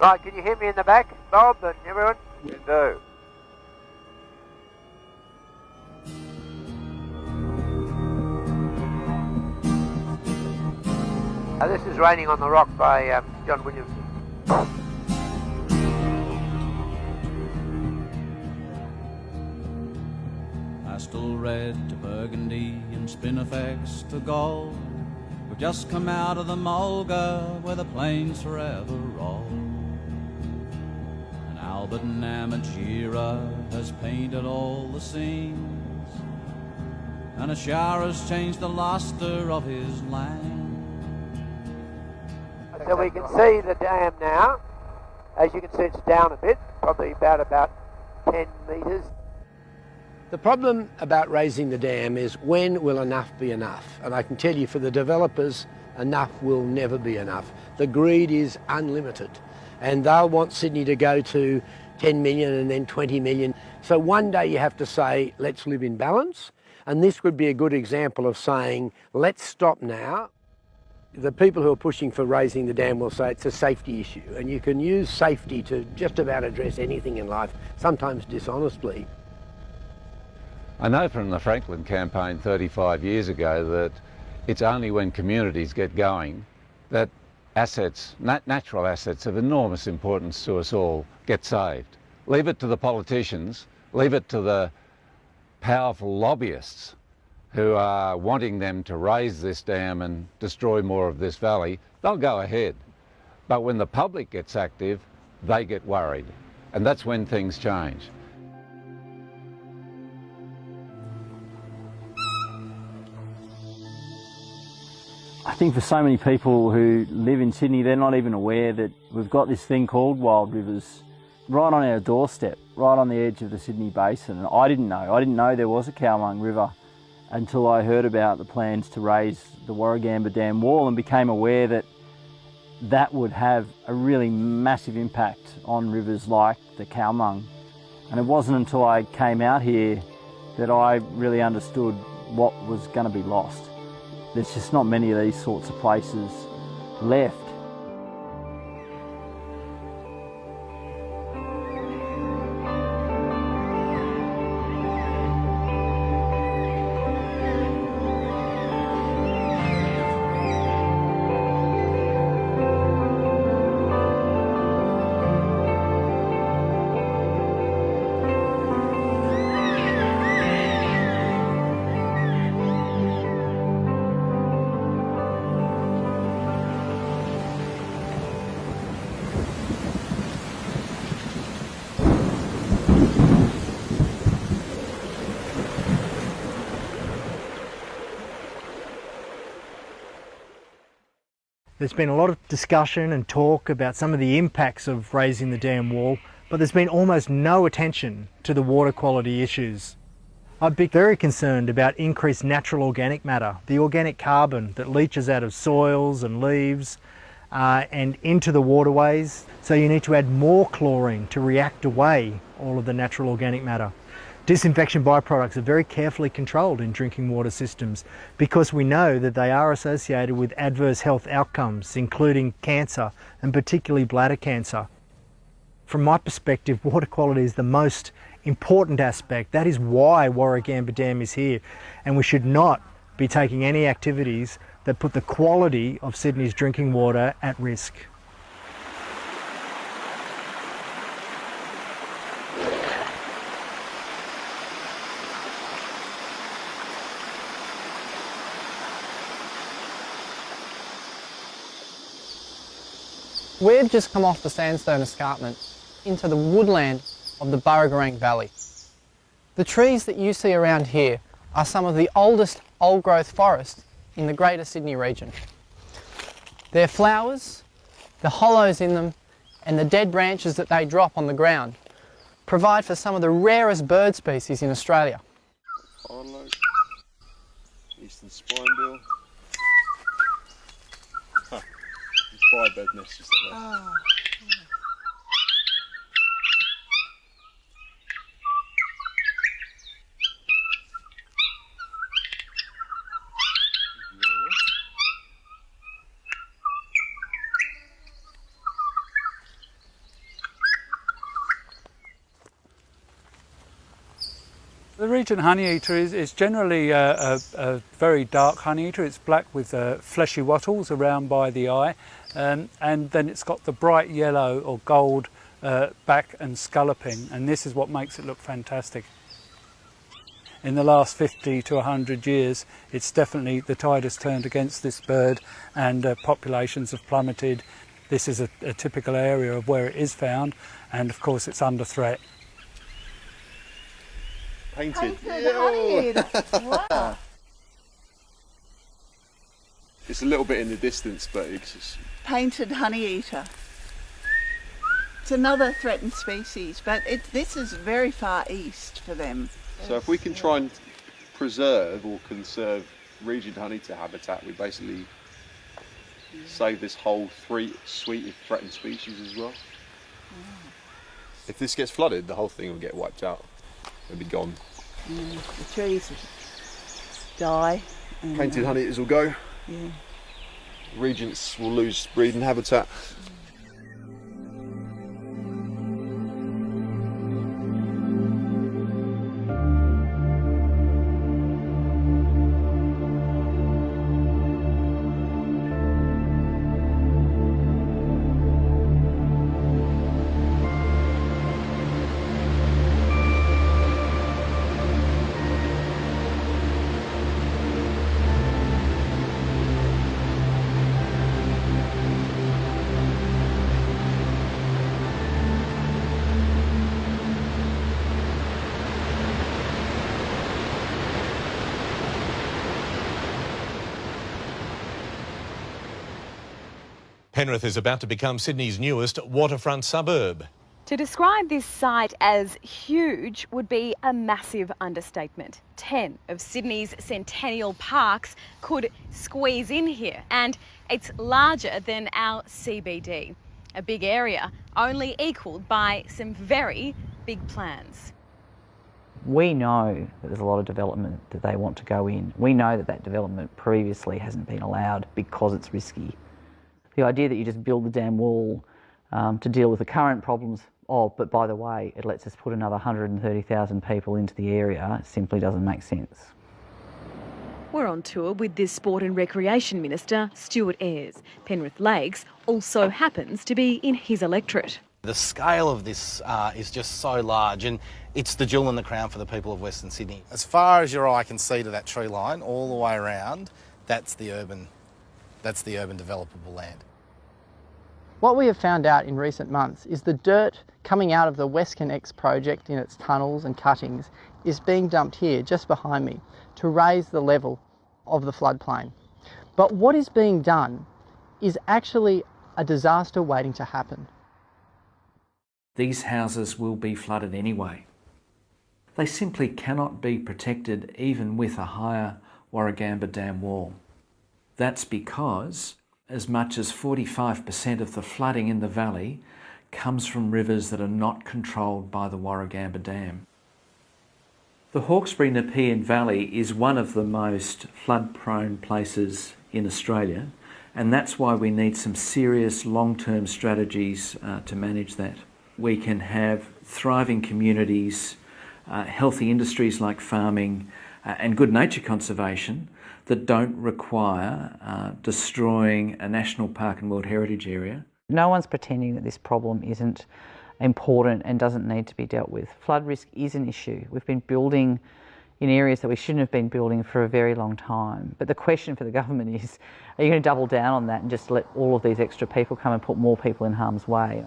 Right, can you hear me in the back, Bob and everyone? You do. This is Raining on the Rock by John Williamson. Pastel red to burgundy and spinifex to gold. We've just come out of the Mulga where the plains forever roll. And Albert Namatjira has painted all the scenes, and a shower has changed the lustre of his land. So we can see the dam now. As you can see, it's down a bit, probably about 10 metres. The problem about raising the dam is when will enough be enough? And I can tell you for the developers, enough will never be enough. The greed is unlimited, and they'll want Sydney to go to 10 million and then 20 million. So one day you have to say, let's live in balance. And this would be a good example of saying, let's stop now. The people who are pushing for raising the dam will say it's a safety issue, and you can use safety to just about address anything in life, sometimes dishonestly. I know from the Franklin campaign 35 years ago that it's only when communities get going that assets, natural assets of enormous importance to us all, get saved. Leave it to the politicians, leave it to the powerful lobbyists who are wanting them to raise this dam and destroy more of this valley. They'll go ahead. But when the public gets active, they get worried. And that's when things change. I think for so many people who live in Sydney, they're not even aware that we've got this thing called Wild Rivers right on our doorstep, right on the edge of the Sydney Basin. And I didn't know there was a Cowmung River until I heard about the plans to raise the Warragamba Dam wall and became aware that that would have a really massive impact on rivers like the Cowmung. And it wasn't until I came out here that I really understood what was going to be lost. There's just not many of these sorts of places left. There's been a lot of discussion and talk about some of the impacts of raising the dam wall, but there's been almost no attention to the water quality issues. I'd be very concerned about increased natural organic matter, the organic carbon that leaches out of soils and leaves and into the waterways. So you need to add more chlorine to react away all of the natural organic matter. Disinfection byproducts are very carefully controlled in drinking water systems because we know that they are associated with adverse health outcomes, including cancer and particularly bladder cancer. From my perspective, water quality is the most important aspect. That is why Warragamba Dam is here, and we should not be taking any activities that put the quality of Sydney's drinking water at risk. We've just come off the sandstone escarpment into the woodland of the Burragorang Valley. The trees that you see around here are some of the oldest old-growth forests in the Greater Sydney region. Their flowers, the hollows in them, and the dead branches that they drop on the ground provide for some of the rarest bird species in Australia. Eastern spinebill. Firebird nest just up there. Oh. The Regent honeyeater is generally a very dark honeyeater. It's black with fleshy wattles around by the eye, and then it's got the bright yellow or gold back and scalloping, and this is what makes it look fantastic. In the last 50 to 100 years, it's definitely, the tide has turned against this bird, and populations have plummeted. This is a typical area of where it is found, and of course it's under threat. Painted. Honeyeater. Wow. It's a little bit in the distance, but it's just... Painted honeyeater. It's another threatened species, but this is very far east for them. So if we can try and preserve or conserve Regent honeyeater habitat, we basically save this whole suite of threatened species as well. If this gets flooded, the whole thing will get wiped out. It'll be gone. The trees die. Painted honeyeaters will go. Yeah. Regents will lose breeding habitat. Penrith is about to become Sydney's newest waterfront suburb. To describe this site as huge would be a massive understatement. 10 of Sydney's centennial parks could squeeze in here, and it's larger than our CBD. A big area, only equalled by some very big plans. We know that there's a lot of development that they want to go in. We know that that development previously hasn't been allowed because it's risky. The idea that you just build the dam wall to deal with the current problems, but by the way, it lets us put another 130,000 people into the area, simply doesn't make sense. We're on tour with this Sport and Recreation Minister, Stuart Ayres. Penrith Lakes also happens to be in his electorate. The scale of this is just so large, and it's the jewel in the crown for the people of Western Sydney. As far as your eye can see to that tree line, all the way around, that's the urban developable land. What we have found out in recent months is the dirt coming out of the WestConnex project in its tunnels and cuttings is being dumped here just behind me to raise the level of the floodplain. But what is being done is actually a disaster waiting to happen. These houses will be flooded anyway. They simply cannot be protected even with a higher Warragamba Dam wall. That's because as much as 45% of the flooding in the valley comes from rivers that are not controlled by the Warragamba Dam. The Hawkesbury-Nepean Valley is one of the most flood-prone places in Australia, and that's why we need some serious long-term strategies to manage that. We can have thriving communities, healthy industries like farming, and good nature conservation that don't require destroying a national park and World Heritage area. No one's pretending that this problem isn't important and doesn't need to be dealt with. Flood risk is an issue. We've been building in areas that we shouldn't have been building for a very long time. But the question for the government is, are you going to double down on that and just let all of these extra people come and put more people in harm's way?